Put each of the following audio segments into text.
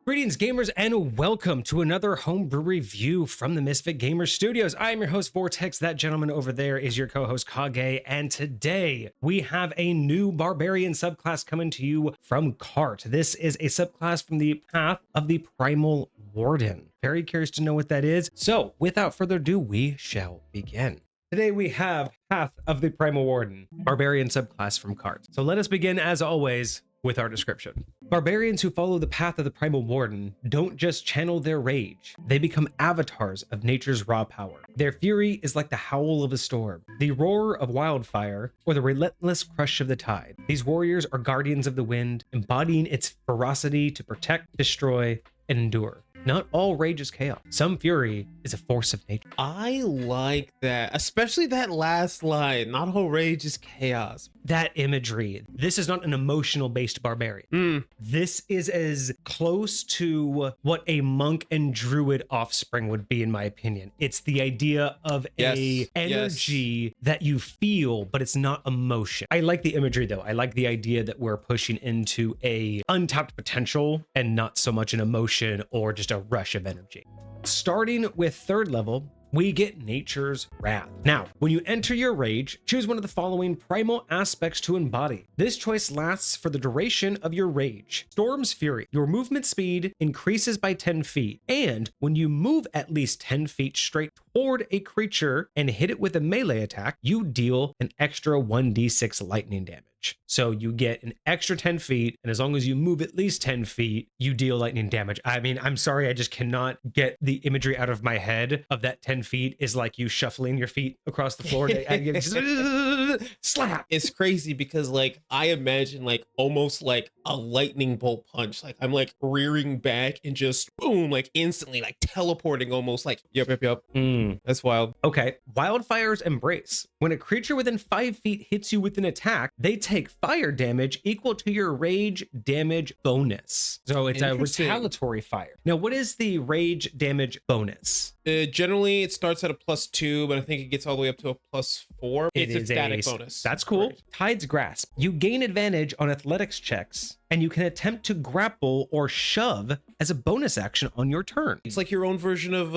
Greetings, gamers, and welcome to another homebrew review from the Misfit Gamer Studios. I am your host, Vortex. That gentleman over there is your co-host, Kage, and today we have a new Barbarian subclass coming to you from Cart. This is a subclass from the path of the Primal Warden. Very curious to know what that is. So, without further ado, we shall begin. Today we have Path of the Primal Warden, Barbarian subclass from Cart. So let us begin, as always, with our description. Barbarians who follow the path of the Primal Warden don't just channel their rage, they become avatars of nature's raw power. Their fury is like the howl of a storm, the roar of wildfire, or the relentless crush of the tide. These warriors are guardians of the wind, embodying its ferocity to protect, destroy, and endure. Not all rage is chaos. Some fury is a force of nature. I like that, especially that last line, not all rage is chaos. That imagery. This is not an emotional based barbarian. This is as close to what a monk and druid offspring would be, in my opinion. It's the idea of a energy that you feel, but it's not emotion. I like the imagery though. I like the idea that we're pushing into a untapped potential and not so much an emotion or just a rush of energy. Starting with third level, we get Nature's Wrath. Now, when you enter your rage, choose one of the following primal aspects to embody. This choice lasts for the duration of your rage. Storm's Fury. Your movement speed increases by 10 feet, and when you move at least 10 feet straight toward a creature and hit it with a melee attack, you deal an extra 1d6 lightning damage. So you get an extra 10 feet, and as long as you move at least 10 feet, you deal lightning damage. I mean, I'm sorry, I just cannot get the imagery out of my head of that 10 feet is like you shuffling your feet across the floor. Slap. It's crazy because like I imagine like almost like a lightning bolt punch. Like I'm like rearing back and just boom, like instantly like teleporting almost like yep. That's wild. Okay. Wildfire's Embrace. When a creature within 5 feet hits you with an attack, they take fire damage equal to your rage damage bonus. So it's a retaliatory fire. Now, what is the rage damage bonus? Generally, it starts at a +2, but I think it gets all the way up to a +4. It's a static bonus. That's cool. Right. Tide's Grasp. You gain advantage on athletics checks, and you can attempt to grapple or shove as a bonus action on your turn. It's like your own version of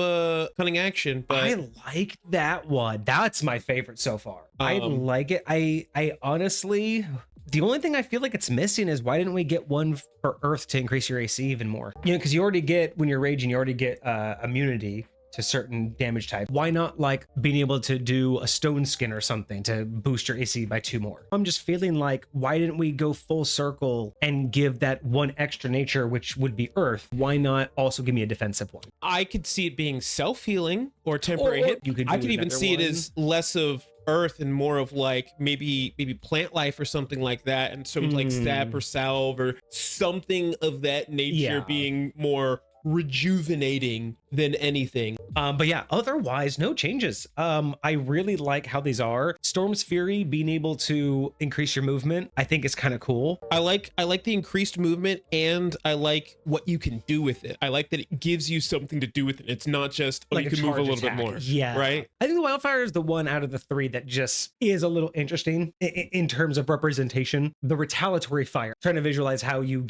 cunning action, but I like that one. That's my favorite so far. I like it. I honestly, the only thing I feel like it's missing is why didn't we get one for Earth to increase your AC even more? You know, because you already get, when you're raging, you already get immunity to certain damage type. Why not like being able to do a stone skin or something to boost your AC by 2 more? I'm just feeling like, why didn't we go full circle and give that one extra nature, which would be Earth? Why not also give me a defensive one? I could see it being self-healing or temporary hit. I could even see it as less of Earth and more of like maybe plant life or something like that, and some like sap or salve or something of that nature being more rejuvenating than anything. But yeah, otherwise no changes. I really like how these are. Storm's Fury being able to increase your movement, I think is kind of cool. I like the increased movement, and I like what you can do with it. I like that it gives you something to do with it. It's not just like you can move a little bit more. Yeah, right. I think the wildfire is the one out of the 3 that just is a little interesting in terms of representation. The retaliatory fire, trying to visualize how you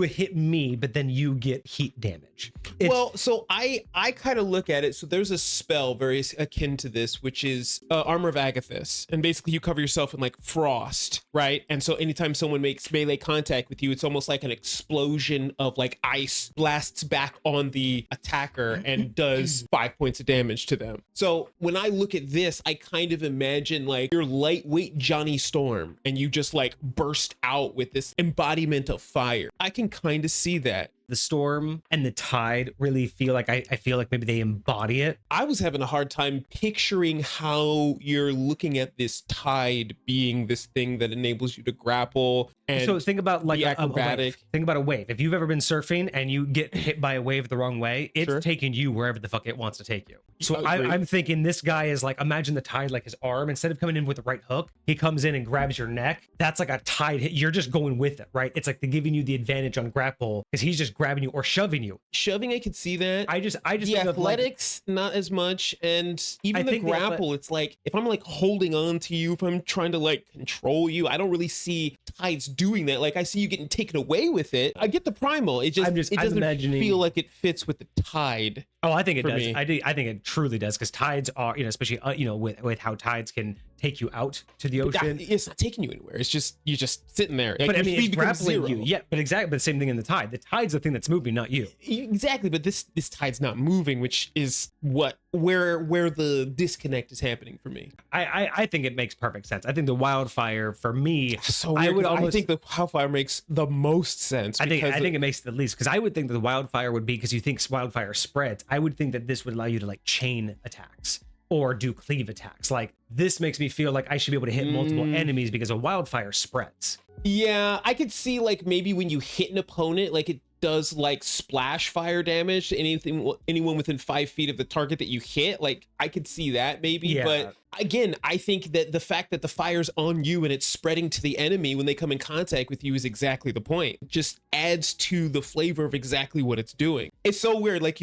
hit me, but then you get heat damage. Well, so I kind of look at it. So there's a spell very akin to this, which is Armor of Agathis. And basically you cover yourself in like frost, right? And so anytime someone makes melee contact with you, it's almost like an explosion of like ice blasts back on the attacker and does 5 points of damage to them. So when I look at this, I kind of imagine like you're lightweight Johnny Storm and you just like burst out with this embodiment of fire. I can kind of see that. The storm and the tide really feel like I feel like maybe they embody it. I was having a hard time picturing how you're looking at this tide being this thing that enables you to grapple. And so think about like acrobatic. Think about a wave. If you've ever been surfing and you get hit by a wave the wrong way, it's taking you wherever the fuck it wants to take you. So I'm thinking this guy is like, imagine the tide like his arm. Instead of coming in with the right hook, he comes in and grabs your neck. That's like a tide hit. You're just going with it, right? It's like they're giving you the advantage on grapple because he's just just grabbing you or shoving you. Shoving, I could see that. I just The think of, like, athletics, not as much, and even I the think grapple. It's like if I'm like holding on to you, if I'm trying to like control you, I don't really see Tides doing that. Like I see you getting taken away with it. I get the primal. It just it I'm doesn't imagining, feel like it fits with the Tide. Oh, I think it for does. me. I think it truly does, because tides are, especially with how tides can take you out to the ocean. It's not taking you anywhere. It's just you're just sitting there. Like, But I your mean, speed it's becomes grappling zero. you. Yeah, but exactly. But the same thing in the tide. The tide's the thing that's moving, not you. Exactly, but this tide's not moving, which is where the disconnect is happening for me. I think it makes perfect sense. I think the wildfire for me, So weird, I think the wildfire makes the most sense. I think it makes the least, because I would think that the wildfire would be, because you think wildfire spreads. I would think that this would allow you to like chain attacks or do cleave attacks. Like this makes me feel like I should be able to hit multiple enemies because a wildfire spreads. Yeah, I could see like maybe when you hit an opponent, like it does like splash fire damage to anyone within 5 feet of the target that you hit. Like I could see that maybe, Yeah. but again, I think that the fact that the fire's on you and it's spreading to the enemy when they come in contact with you is exactly the point. It just adds to the flavor of exactly what it's doing. It's so weird, like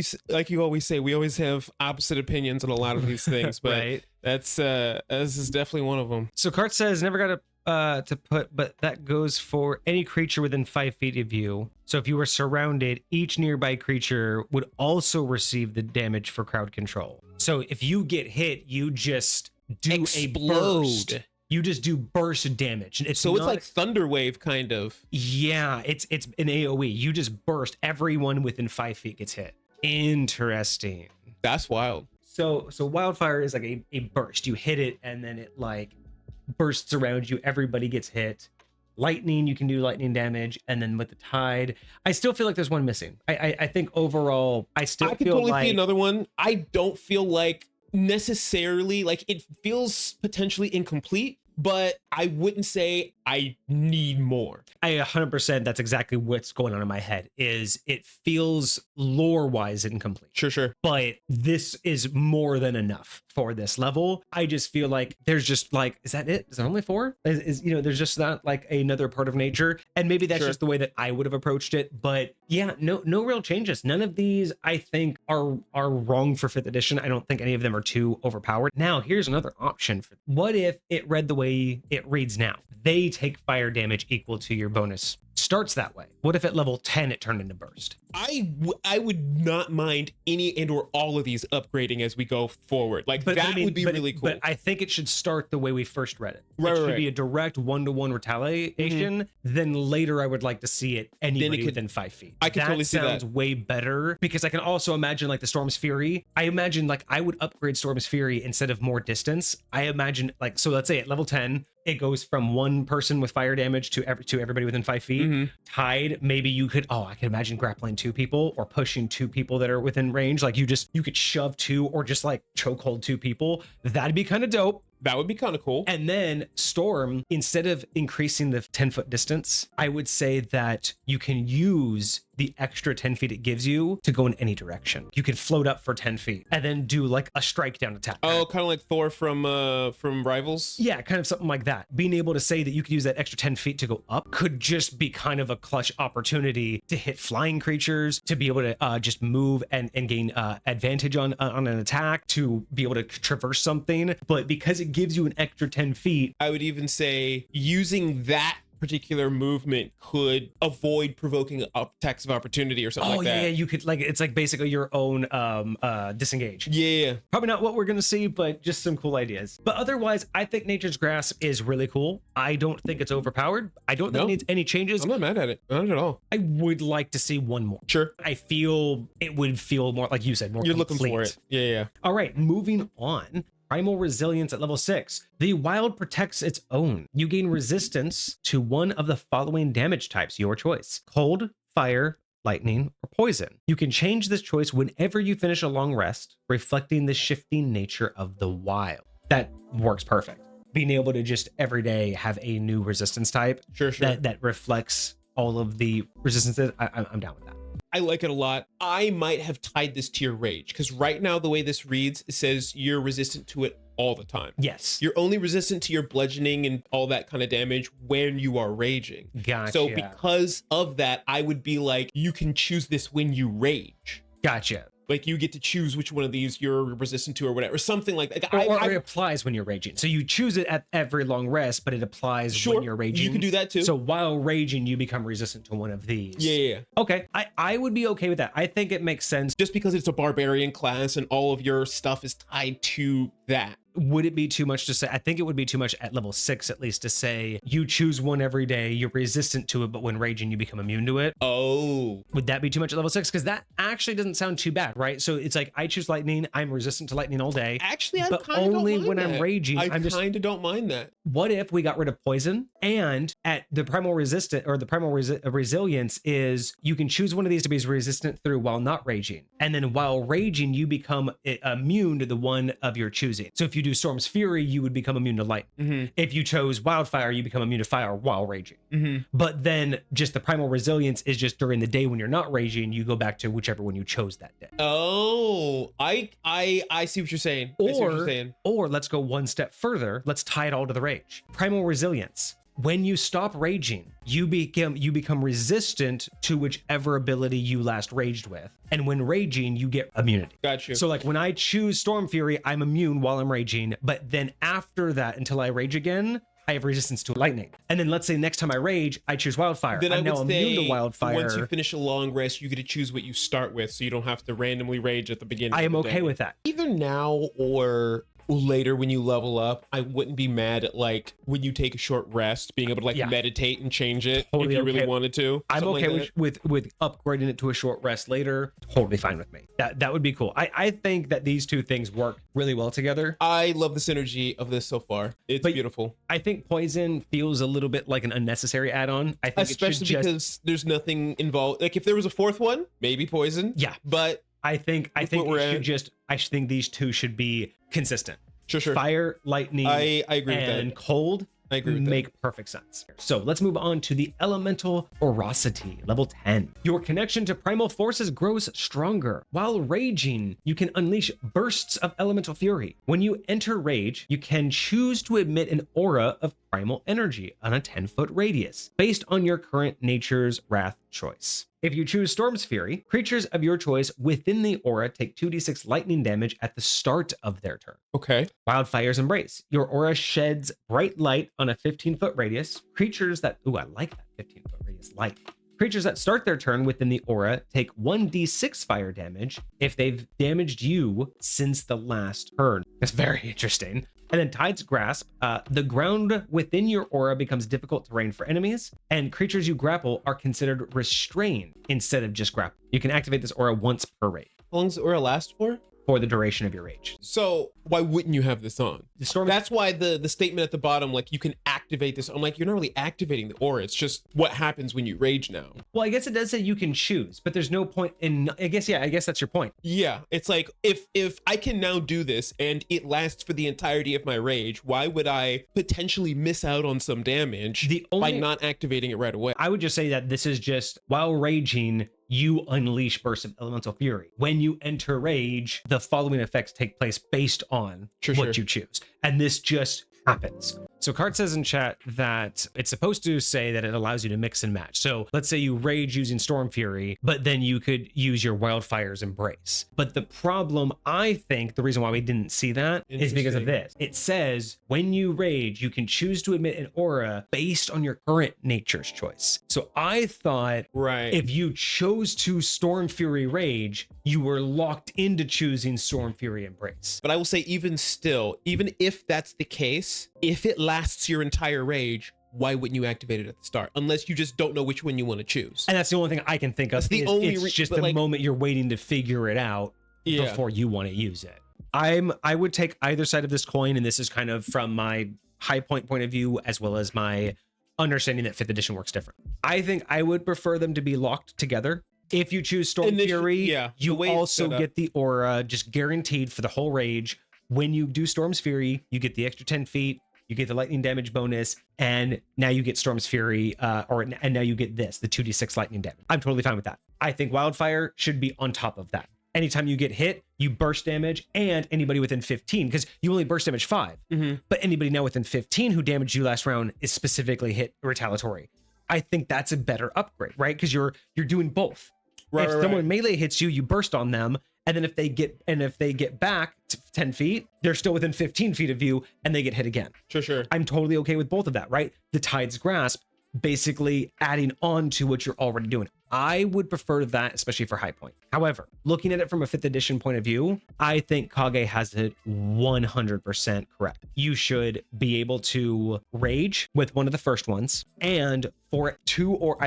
you always say, we always have opposite opinions on a lot of these things, but Right. this is definitely one of them. So Cart says never got to put, but that goes for any creature within 5 feet of you. So if you were surrounded, each nearby creature would also receive the damage for crowd control. So if you get hit, you just do Explode. a burst. You just do burst damage. It's like Thunder Wave kind of. Yeah, it's an AoE. You just burst. Everyone within 5 feet gets hit. Interesting. That's wild. So wildfire is like a burst. You hit it and then it like bursts around you. Everybody gets hit. Lightning, you can do lightning damage, and then with the tide, I still feel like there's one missing. I think overall, I could feel totally like see another one. I don't feel like necessarily like it feels potentially incomplete, but I wouldn't say I need more. I 100%. That's exactly what's going on in my head. Is it feels lore wise incomplete. Sure. But this is more than enough for this level. I just feel like there's just like, is that it? Is there only 4? Is there's just not like another part of nature, and maybe that's just the way that I would have approached it. But yeah, no real changes. None of these I think are wrong for 5th edition. I don't think any of them are too overpowered. Now here's another option. What if it read the way it reads now? They take fire damage equal to your bonus. Starts that way. What if at level 10 it turned into burst? I would not mind any and or all of these upgrading as we go forward. Like But that would be really cool. But I think it should start the way we first read it. Right, It should right. be a direct one-to-one retaliation. Then later I would like to see it anybody within 5 feet. I can totally see that. Sounds way better, because I can also imagine like the Storm's Fury. I imagine like I would upgrade Storm's Fury instead of more distance. I imagine like, so let's say at level 10, it goes from one person with fire damage to everybody within 5 feet. Tide, maybe you could, I can imagine grappling 2 people or pushing 2 people that are within range. Like you could shove 2 or just like chokehold 2 people. That'd be kind of dope. That would be kind of cool. And then Storm, instead of increasing the 10-foot distance, I would say that you can use the extra 10 feet it gives you to go in any direction. You can float up for 10 feet and then do like a strike down attack. Oh, kind of like Thor from Rivals. Yeah, kind of something like that. Being able to say that you could use that extra 10 feet to go up could just be kind of a clutch opportunity to hit flying creatures, to be able to just move and gain advantage on an attack, to be able to traverse something. But because it gives you an extra 10 feet, I would even say using that particular movement could avoid provoking attacks of opportunity or something like that. Yeah, you could, like, it's like basically your own disengage. Yeah. Probably not what we're gonna see, but just some cool ideas. But otherwise, I think Nature's Grasp is really cool. I don't think it's overpowered. I don't think it needs any changes. I'm not mad at it. Not at all. I would like to see one more. Sure. I feel it would feel more, like you said, more You're complete. looking for it. Yeah. All right, moving on. Primal Resilience at level 6. The wild protects its own. You gain resistance to one of the following damage types, your choice: cold, fire, lightning, or poison. You can change this choice whenever you finish a long rest, reflecting the shifting nature of the wild. That works perfect. Being able to just every day have a new resistance type Sure. that reflects all of the resistances, I'm down with that. I like it a lot. I might have tied this to your rage, because right now the way this reads, it says you're resistant to it all the time. Yes. You're only resistant to your bludgeoning and all that kind of damage when you are raging. Gotcha. So because of that, I would be like, you can choose this when you rage. Gotcha. Like you get to choose which one of these you're resistant to or whatever, something like that. Or it applies when you're raging. So you choose it at every long rest, but it applies when you're raging. You can do that too. So while raging, you become resistant to one of these. Yeah. Okay. I would be okay with that. I think it makes sense. Just because it's a barbarian class and all of your stuff is tied to that. Would it be too much to say? I think it would be too much at level 6, at least, to say you choose one every day, you're resistant to it, but when raging, you become immune to it. Oh. Would that be too much at level 6? Because that actually doesn't sound too bad, right? So it's like I choose lightning, I'm resistant to lightning all day. Actually, but only when I'm raging. I kind of don't mind that. What if we got rid of poison and at the primal resistant or the primal resilience is you can choose one of these to be resistant through while not raging. And then while raging, you become immune to the one of your choosing. So if you do Storm's Fury, you would become immune to light. If you chose Wildfire, you become immune to fire while raging. But then just the primal resilience is just during the day when you're not raging, you go back to whichever one you chose that day. Oh, I see what you're saying. I see what you're saying. Or let's go one step further. Let's tie it all to the rage. Primal resilience. When you stop raging, you become resistant to whichever ability you last raged with. And when raging, you get immunity. Gotcha. So like when I choose Storm Fury, I'm immune while I'm raging. But then after that, until I rage again, I have resistance to lightning. And then let's say next time I rage, I choose Wildfire. Then I'm now immune to Wildfire. Once you finish a long rest, you get to choose what you start with, so you don't have to randomly rage at the beginning. I am okay with that. Either now or later when you level up, I wouldn't be mad at like when you take a short rest, being able to like meditate and change it if you really wanted to. I'm okay with upgrading it to a short rest later. Totally fine with me. That would be cool. I think that these two things work really well together. I love the synergy of this so far. It's beautiful. I think poison feels a little bit like an unnecessary add-on. I think especially because there's nothing involved. Like if there was a fourth one, maybe poison. Yeah, but I think these two should be consistent. Sure. Fire, lightning, I agree with that. And cold. I agree with make perfect sense. So let's move on to the elemental ferocity, level 10. Your connection to primal forces grows stronger. While raging, you can unleash bursts of elemental fury. When you enter rage, you can choose to emit an aura of primal energy on a 10-foot radius, based on your current nature's wrath choice. If you choose Storm's Fury, creatures of your choice within the aura take 2d6 lightning damage at the start of their turn. Okay. Wildfire's Embrace. Your aura sheds bright light on a 15-foot radius. Creatures that... Ooh, I like that 15-foot radius light. Creatures that start their turn within the aura take 1d6 fire damage if they've damaged you since the last turn. That's very interesting. And then Tide's Grasp, the ground within your aura becomes difficult terrain for enemies, and creatures you grapple are considered restrained instead of just grapple. You can activate this aura once per raid. How long does the aura last for? For the duration of your rage. So why wouldn't you have this on? That's why the statement at the bottom, like you can activate this. I'm like, you're not really activating the aura. It's just what happens when you rage now. Well, I guess it does say you can choose, but there's no point in, I guess that's your point. Yeah. It's like, if I can now do this and it lasts for the entirety of my rage, why would I potentially miss out on some damage by not activating it right away? I would just say that this is just while raging, you unleash bursts of elemental fury. When you enter rage, the following effects take place based on what you choose. And this just happens. So Cart says in chat that it's supposed to say that it allows you to mix and match. So let's say you rage using Storm Fury, but then you could use your Wildfire's Embrace. But the problem, I think, the reason why we didn't see that is because of this. It says when you rage, you can choose to emit an aura based on your current nature's choice. So I thought if you chose to Storm Fury Rage, you were locked into choosing Storm Fury Embrace. But I will say even still, even if that's the case, if it lasts your entire rage, why wouldn't you activate it at the start? Unless you just don't know which one you want to choose. And that's the only thing I can think of. It's just the moment you're waiting to figure it out before you want to use it. I would take either side of this coin, and this is kind of from my high point of view, as well as my understanding that 5th edition works different. I think I would prefer them to be locked together. If you choose Storm Fury, you also get the aura just guaranteed for the whole rage. When you do Storm's Fury, you get the extra 10 feet, you get the lightning damage bonus, and now you get Storm's Fury, and now you get this, the 2d6 lightning damage. I'm totally fine with that. I think Wildfire should be on top of that. anytime you get hit, you burst damage, and anybody within 15, because you only burst damage 5. But anybody now within 15 who damaged you last round is specifically hit retaliatory. I think that's a better upgrade, right? Because you're doing both. If someone melee hits you, you burst on them, and then if they get back to 10 feet, they're still within 15 feet of you, and they get hit again. Sure. I'm totally okay with both of that, right? The Tide's Grasp, basically adding on to what you're already doing. I would prefer that, especially for high point. However, looking at it from a 5th edition point of view, I think Kage has it 100% correct. You should be able to rage with one of the first ones, and for 2 or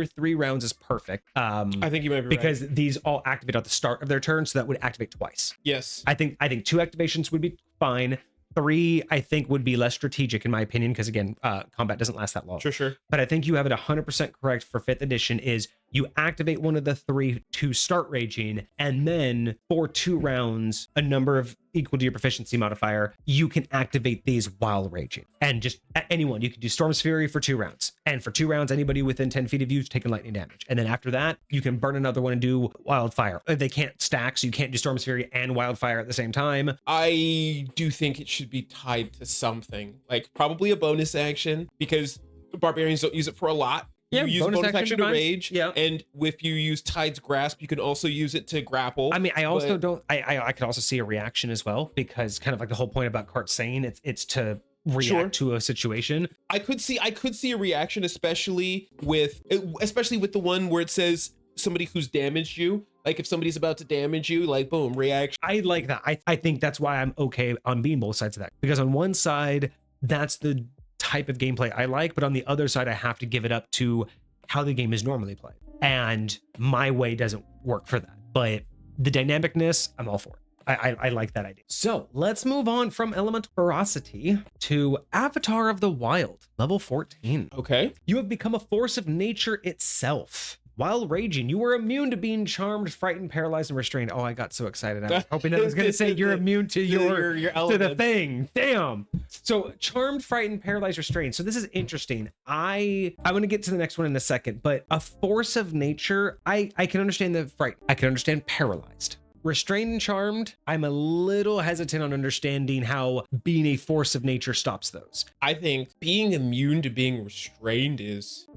3 rounds is perfect. I think you might be because right. These all activate at the start of their turn, so that would activate twice. Yes. I think 2 activations would be fine. 3, I think, would be less strategic in my opinion, because again, combat doesn't last that long. Sure. But I think you have it 100% correct for 5th edition is you activate one of the 3 to start raging, and then for 2 rounds, a number of equal to your proficiency modifier, you can activate these while raging. And just anyone, you can do Storm's Fury for 2 rounds. And for 2 rounds, anybody within 10 feet of you is taking lightning damage. And then after that, you can burn another one and do wildfire. They can't stack, so you can't do Storm's Fury and wildfire at the same time. I do think it should be tied to something, like probably a bonus action, because barbarians don't use it for a lot. Yeah, you use bonus action to rage, and if you use Tide's Grasp, you can also use it to grapple. I mean, I also don't. I could also see a reaction as well, because kind of like the whole point about Cart saying it's to react to a situation. I could see a reaction, especially with the one where it says somebody who's damaged you. Like if somebody's about to damage you, like boom, reaction. I like that. I think that's why I'm okay on being both sides of that, because on one side, that's the type of gameplay I like, but on the other side, I have to give it up to how the game is normally played, and my way doesn't work for that. But the dynamicness, I'm all for it. I like that idea. So let's move on from elemental ferocity to Avatar of the Wild, level 14. Okay. You have become a force of nature itself. While raging, you were immune to being charmed, frightened, paralyzed, and restrained. Oh, I got so excited. I was hoping that I was going to say you're immune to your to the thing. Damn. So charmed, frightened, paralyzed, restrained. So this is interesting. I'm going to get to the next one in a second, but a force of nature, I can understand the fright. I can understand paralyzed. Restrained and charmed, I'm a little hesitant on understanding how being a force of nature stops those. I think being immune to being restrained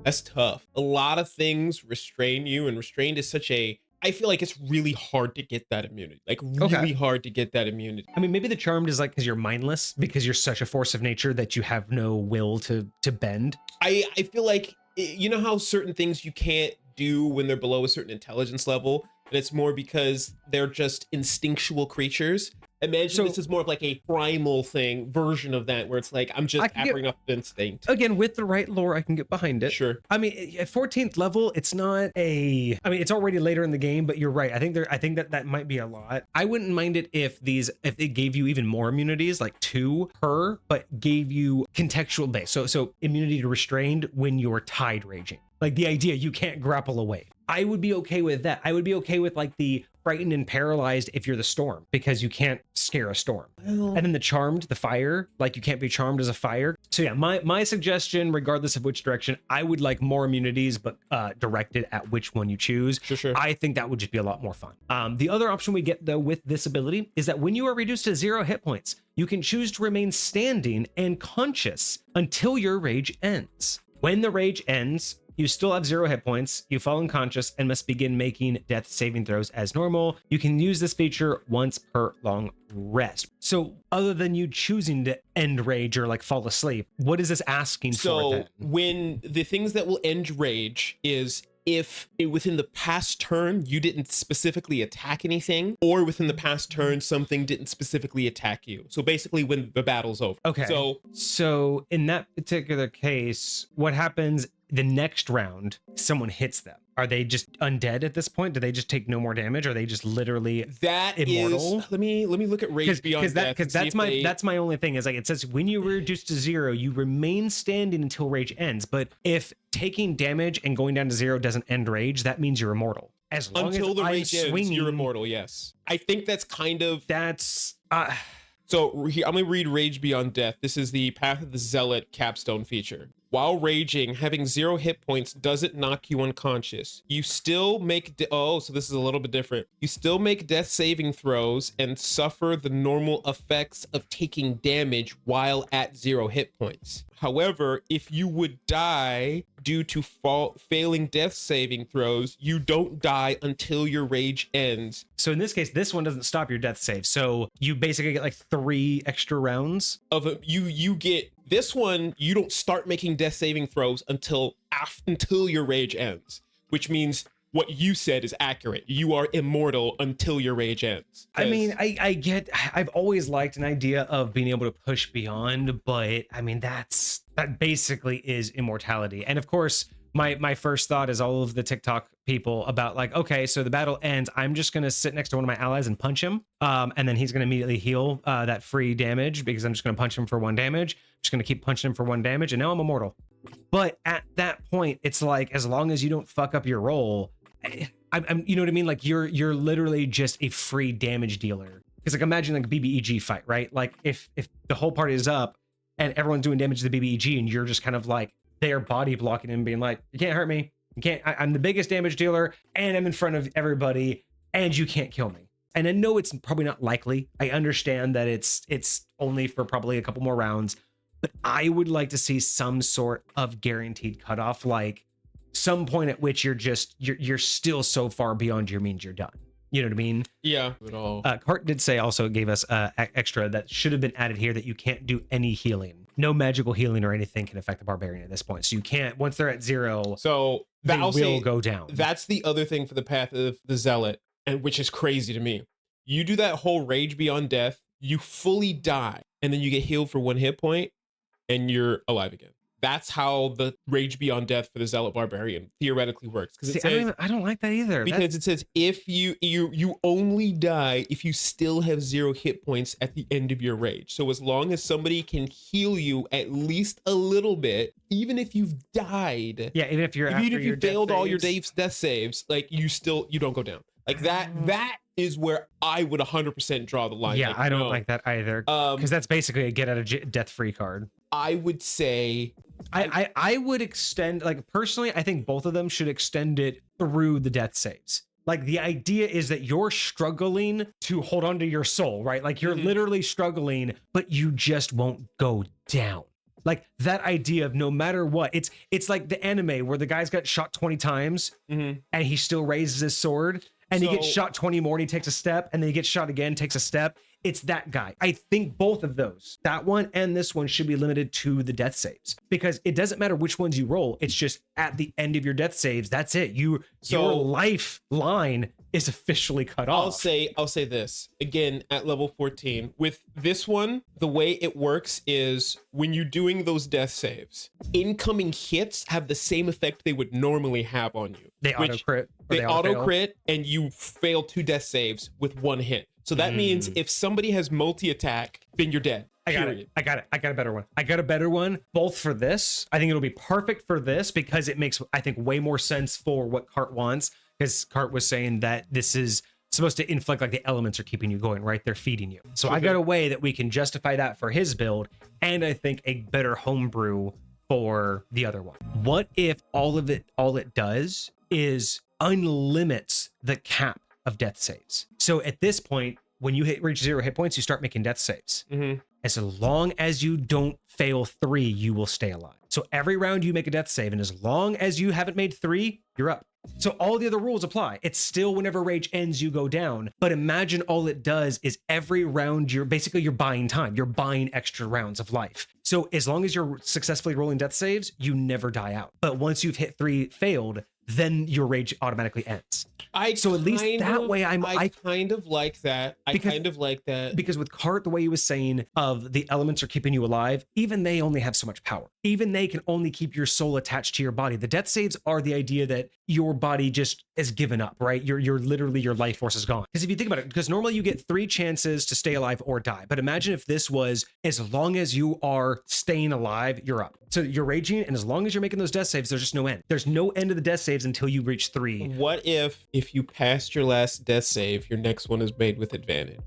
that's tough. A lot of things restrain you, and restrained is I feel like it's really hard to get that immunity. Like really hard to get that immunity. I mean, maybe the charmed is like because you're mindless, because you're such a force of nature that you have no will to bend. I feel like, you know how certain things you can't do when they're below a certain intelligence level, and it's more because they're just instinctual creatures. Imagine this is more of like a primal version of that, where it's like, I'm just acting up instinct. Again, with the right lore, I can get behind it. Sure. I mean, at 14th level, it's not it's already later in the game, but you're right. I think that might be a lot. I wouldn't mind it if it gave you even more immunities, like 2 per, but gave you contextual base. So immunity to restrained when you're tide raging. Like the idea you can't grapple away. I would be okay with that. I would be okay with like the frightened and paralyzed if you're the storm, because you can't scare a storm. And then the charmed, the fire, like you can't be charmed as a fire. So yeah, my suggestion, regardless of which direction, I would like more immunities, but directed at which one you choose. Sure. I think that would just be a lot more fun. The other option we get though with this ability is that when you are reduced to 0 hit points, you can choose to remain standing and conscious until your rage ends. When the rage ends, you still have 0 hit points, you fall unconscious, and must begin making death saving throws as normal. You can use this feature once per long rest. So other than you choosing to end rage or like fall asleep, what is this asking for then? When the things that will end rage is if within the past turn you didn't specifically attack anything, or within the past turn something didn't specifically attack you. So basically when the battle's over. Okay. So in that particular case, what happens the next round someone hits them? Are they just undead at this point? Do they just take no more damage? Or are they just literally immortal? Let me look at Rage Beyond Death. Because that's my only thing is like it says when you reduce to 0, you remain standing until rage ends. But if taking damage and going down to 0 doesn't end rage, that means you're immortal. As long until as the I'm rage swinging, ends, you're immortal. Yes, I think that's kind of So here, I'm gonna read Rage Beyond Death. This is the Path of the Zealot capstone feature. while raging, having 0 hit points doesn't knock you unconscious. You still make so this is a little bit different. You still make death saving throws and suffer the normal effects of taking damage while at 0 hit points. However, if you would die due to failing death saving throws, you don't die until your rage ends. So in this case, this one doesn't stop your death save. So you basically get like 3 extra rounds of you get this one. You don't start making death saving throws until your rage ends, which means what you said is accurate. You are immortal until your rage ends. I mean, I've always liked an idea of being able to push beyond, but I mean, that basically is immortality. And of course, my first thought is all of the TikTok people about like, okay, so the battle ends. I'm just going to sit next to one of my allies and punch him. And then he's going to immediately heal that free damage because I'm just going to punch him for 1 damage. I'm just going to keep punching him for 1 damage. And now I'm immortal. But at that point, it's like, as long as you don't fuck up your roll, I'm you know what I mean? Like you're literally just a free damage dealer. Because like imagine like a BBEG fight, right? Like if the whole party is up and everyone's doing damage to the BBEG and you're just kind of like there body blocking him, being like, you can't hurt me. You can't. I'm the biggest damage dealer and I'm in front of everybody and you can't kill me. And I know it's probably not likely. I understand that it's only for probably a couple more rounds, but I would like to see some sort of guaranteed cutoff, like some point at which you're still so far beyond your means you're done. You know what I mean? Yeah. At all. Cart did say, also gave us extra that should have been added here, that you can't do any healing. No magical healing or anything can affect the barbarian at this point. So you can't, once they're at 0, so they will go down. That's the other thing for the path of the zealot, and which is crazy to me. You do that whole rage beyond death, you fully die, and then you get healed for 1 hit point, and you're alive again. That's how the rage beyond death for the zealot barbarian theoretically works. Because it says, I don't like that either. Because it says if you only die if you still have 0 hit points at the end of your rage. So as long as somebody can heal you at least a little bit, even if you've died, even if you failed all your death saves, like you don't go down. Like that is where I would 100% draw the line. Yeah, like, I don't like that either. Because that's basically a get out of death free card. I would say I would extend, like, personally, I think both of them should extend it through the death saves. Like, the idea is that you're struggling to hold on to your soul, right? Like, you're literally struggling, but you just won't go down. Like, that idea of no matter what, it's like the anime where the guy's got shot 20 times and he still raises his sword, and he gets shot 20 more and he takes a step, and then he gets shot again, takes a step. It's that guy. I think both of those, that one and this one, should be limited to the death saves, because it doesn't matter which ones you roll. It's just at the end of your death saves, that's it. Your lifeline is officially cut off. I'll say this again at level 14. With this one, the way it works is when you're doing those death saves, incoming hits have the same effect they would normally have on you. They auto crit. They auto crit, and you fail 2 death saves with 1 hit. So that means if somebody has multi-attack, then you're dead. I got it. I got a better one. I got a better one, both for this. I think it'll be perfect for this because it makes, I think, way more sense for what Cart wants. Because Cart was saying that this is supposed to inflict, like, the elements are keeping you going, right? They're feeding you. So I got a way that we can justify that for his build, and I think a better homebrew for the other one. What if all it does is unlimits the cap of death saves? So at this point, when you reach 0 hit points, you start making death saves. As long as you don't fail 3, you will stay alive. So every round you make a death save, and as long as you haven't made 3, you're up. So all the other rules apply. It's still whenever rage ends, you go down. But imagine all it does is every round you're buying time. You're buying extra rounds of life. So as long as you're successfully rolling death saves, you never die out. But once you've hit 3 failed, then your rage automatically ends. I kind of like that. Because with Cart, the way he was saying of the elements are keeping you alive, even they only have so much power. Even they can only keep your soul attached to your body. The death saves are the idea that your body just is given up, right? You're literally, your life force is gone. Because if you think about it, because normally you get 3 chances to stay alive or die. But imagine if this was, as long as you are staying alive, you're up. So you're raging, and as long as you're making those death saves, there's just no end. There's no end of the death saves until you reach 3. What if you passed your last death save, your next one is made with advantage?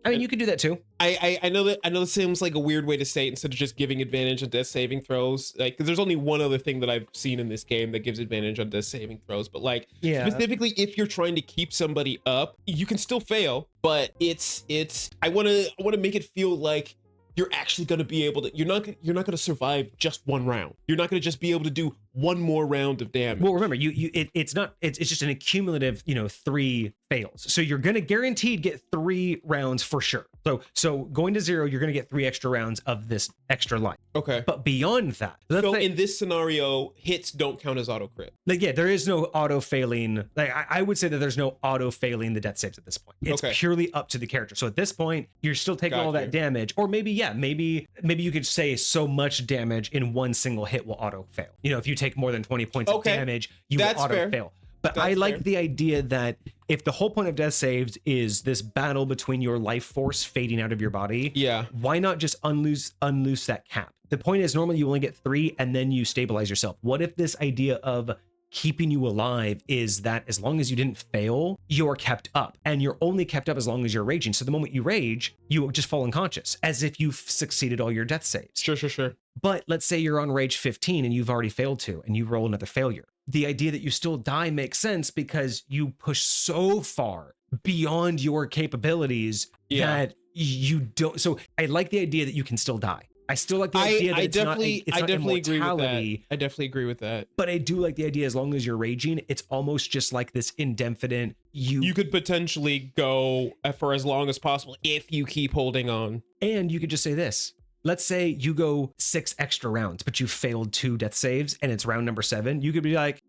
I mean, you could do that too. I know that it seems like a weird way to say it instead of just giving advantage on death saving throws. Like, because there's only one other thing that I've seen in this game that gives advantage on death saving throws. But like, specifically, if you're trying to keep somebody up, you can still fail. But I want to make it feel like you're actually going to be able to. You're not going to survive just one round. You're not going to just be able to do one more round of damage. Well, remember, it's just an accumulative, 3 fails. So you're going to guaranteed get 3 rounds for sure. So going to 0, you're going to get 3 extra rounds of this extra life. Okay. But beyond that, so in this scenario, hits don't count as auto crit. Like, yeah, there is no auto failing. Like, I would say that there's no auto failing the death saves at this point. It's purely up to the character. So at this point, you're still taking all that damage, or maybe you could say so much damage in one single hit will auto fail. If you take more than 20 points of damage, you will auto fail. But I like the idea that if the whole point of death saves is this battle between your life force fading out of your body, why not just unloose that cap? The point is normally you only get 3 and then you stabilize yourself. What if this idea of keeping you alive is that as long as you didn't fail, you're kept up, and you're only kept up as long as you're raging. So the moment you rage, you just fall unconscious as if you've succeeded all your death saves. Sure. But let's say you're on rage 15 and you've already failed 2 and you roll another failure. The idea that you still die makes sense because you push so far beyond your capabilities that you don't. So I like the idea that you can still die. I still like the idea that it's not immortality. I definitely agree with that. But I do like the idea as long as you're raging, it's almost just like this indefinite. You could potentially go for as long as possible if you keep holding on. And you could just say this. Let's say you go 6 extra rounds, but you failed 2 death saves and it's round number 7. You could be like,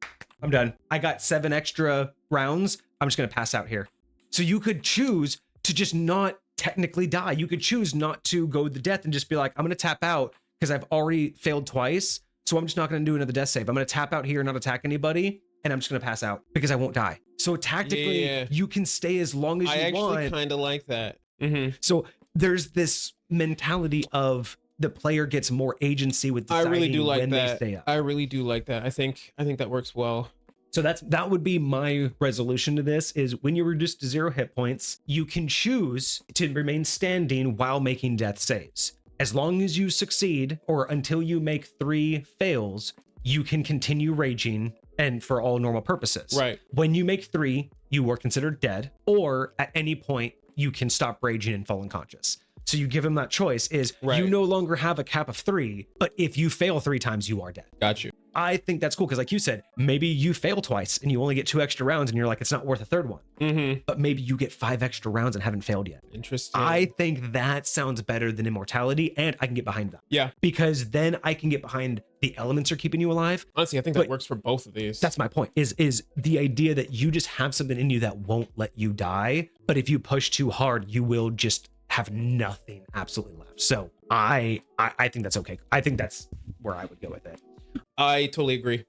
I'm done. I got 7 extra rounds. I'm just going to pass out here. So you could choose to just not technically die. You could choose not to go to death and just be like, I'm going to tap out because I've already failed twice. So I'm just not going to do another death save. I'm going to tap out here and not attack anybody. And I'm just going to pass out because I won't die. So tactically, you can stay as long as you want. I actually kind of like that. So there's this mentality of the player gets more agency with deciding when they stay up. I really do like that. I think that works well. So that would be my resolution to this is when you're reduced to 0 hit points, you can choose to remain standing while making death saves. As long as you succeed or until you make 3 fails, you can continue raging and for all normal purposes. Right. When you make 3, you are considered dead, or at any point you can stop raging and fall unconscious. So you give them that choice is you no longer have a cap of 3, but if you fail 3 times, you are dead. Got you. I think that's cool because like you said, maybe you fail twice and you only get 2 extra rounds and you're like, it's not worth a 3rd one. But maybe you get 5 extra rounds and haven't failed yet. Interesting. I think that sounds better than immortality, and I can get behind that. Yeah. Because then I can get behind the elements are keeping you alive. Honestly, I think that works for both of these. That's my point, is the idea that you just have something in you that won't let you die. But if you push too hard, you will just have nothing absolutely left. So I think that's okay. I think that's where I would go with it. I totally agree.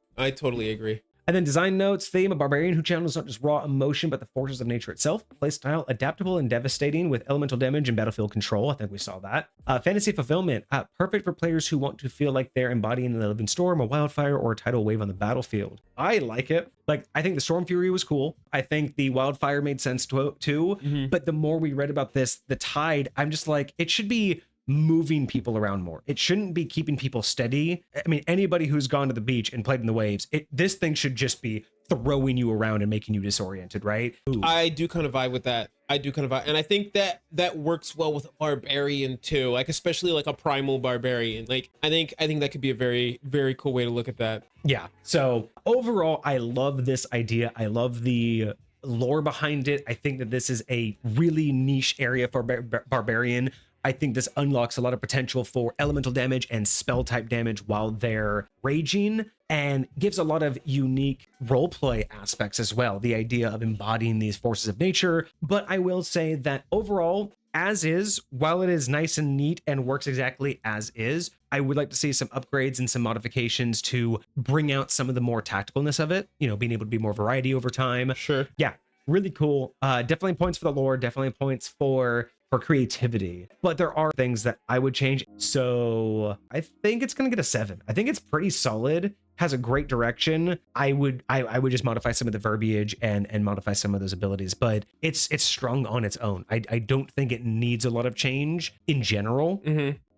And then design notes, theme, a barbarian who channels not just raw emotion, but the forces of nature itself. Playstyle, adaptable and devastating with elemental damage and battlefield control. I think we saw that. Fantasy fulfillment, perfect for players who want to feel like they're embodying the living storm, a wildfire, or a tidal wave on the battlefield. I like it. Like, I think the Storm Fury was cool. I think the wildfire made sense too. But the more we read about this, the tide, I'm just like, it should be moving people around more. It shouldn't be keeping people steady. I mean, anybody who's gone to the beach and played in the waves, this thing should just be throwing you around and making you disoriented, right? Ooh. I do kind of vibe with that. And I think that works well with a barbarian too, like especially like a primal barbarian. Like I think that could be a very, very cool way to look at that. Yeah. So overall, I love this idea. I love the lore behind it. I think that this is a really niche area for barbarian. I think this unlocks a lot of potential for elemental damage and spell type damage while they're raging, and gives a lot of unique roleplay aspects as well. The idea of embodying these forces of nature. But I will say that overall, as is, while it is nice and neat and works exactly as is, I would like to see some upgrades and some modifications to bring out some of the more tacticalness of it, being able to be more variety over time. Sure. Yeah, really cool. Definitely points for the lore, definitely points for creativity, but there are things that I would change. So I think it's gonna get a 7. I think it's pretty solid. has a great direction. I would just modify some of the verbiage and modify some of those abilities, but it's strong on its own. I don't think it needs a lot of change in general.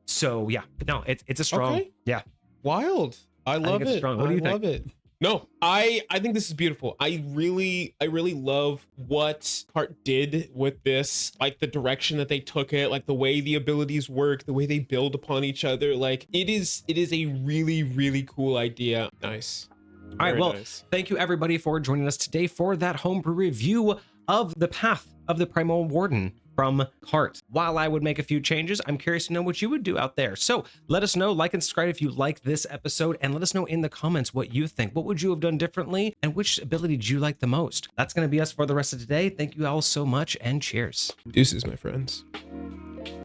So yeah, but no, it's a strong, yeah. Wild. I love it. Strong. What do you think? Love it. No, I think this is beautiful. I really love what Cart did with this, like the direction that they took it, like the way the abilities work, the way they build upon each other. Like it is a really cool idea. Nice. All right, well, thank you everybody for joining us today for that homebrew review of the Path of the Primal Warden from Cart. While I would make a few changes, I'm curious to know what you would do out there. So let us know, like and subscribe if you like this episode, and let us know in the comments what you think. What would you have done differently, and which ability did you like the most? That's going to be us for the rest of today. Thank you all so much, and cheers. Deuces, my friends.